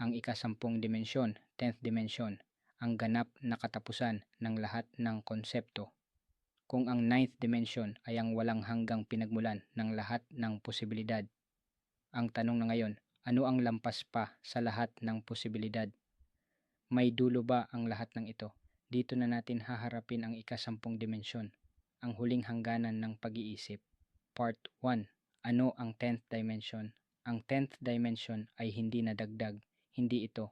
Ang ikasampung dimensyon, 10th dimension, ang ganap na katapusan ng lahat ng konsepto. Kung ang ninth dimension ay ang walang hanggang pinagmulan ng lahat ng posibilidad, ang tanong na ngayon, ano ang lampas pa sa lahat ng posibilidad? May dulo ba ang lahat ng ito? Dito na natin haharapin ang ikasampung dimensyon, ang huling hangganan ng pag-iisip. Part 1. Ano ang 10th dimension? Ang 10th dimension ay hindi nadagdag, hindi ito.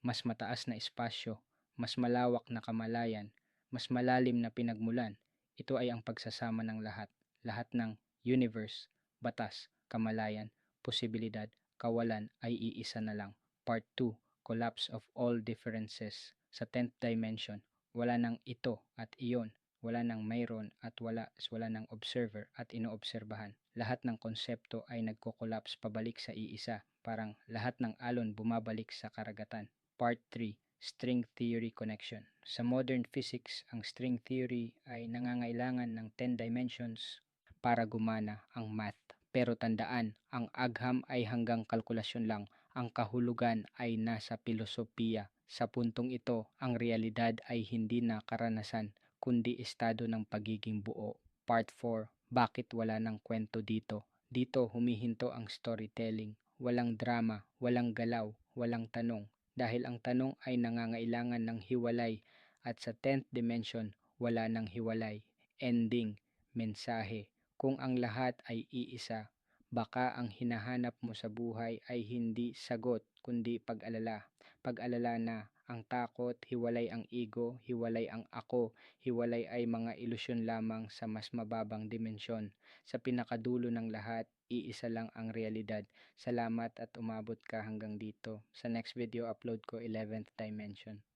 Mas mataas na espasyo, mas malawak na kamalayan, mas malalim na pinagmulan. Ito ay ang pagsasama ng lahat. Lahat ng universe, batas, kamalayan, posibilidad, kawalan ay iisa na lang. Part 2. Collapse of all differences. Sa 10th dimension, wala nang ito at iyon. Wala nang mayroon at wala nang observer at inoobserbahan. Lahat ng konsepto ay nagko-collapse pabalik sa iisa. Parang lahat ng alon bumabalik sa karagatan. Part 3. String Theory Connection. Sa modern physics, ang string theory ay nangangailangan ng 10 dimensions para gumana ang math. Pero tandaan, ang agham ay hanggang kalkulasyon lang. Ang kahulugan ay nasa filosofiya. Sa puntong ito, ang realidad ay hindi na karanasan, kundi estado ng pagiging buo. Part 4. Bakit wala ng kwento dito? Dito humihinto ang storytelling. Walang drama, walang galaw, walang tanong. Dahil ang tanong ay nangangailangan ng hiwalay at sa 10th dimension wala nang hiwalay, ending, mensahe. Kung ang lahat ay iisa, baka ang hinahanap mo sa buhay ay hindi sagot kundi pag-alala. Pag-alala na ang takot, hiwalay ang ego, hiwalay ang ako, hiwalay ay mga ilusyon lamang sa mas mababang dimensyon. Sa pinakadulo ng lahat, iisa lang ang realidad. Salamat at umabot ka hanggang dito. Sa next video upload ko 11th dimension.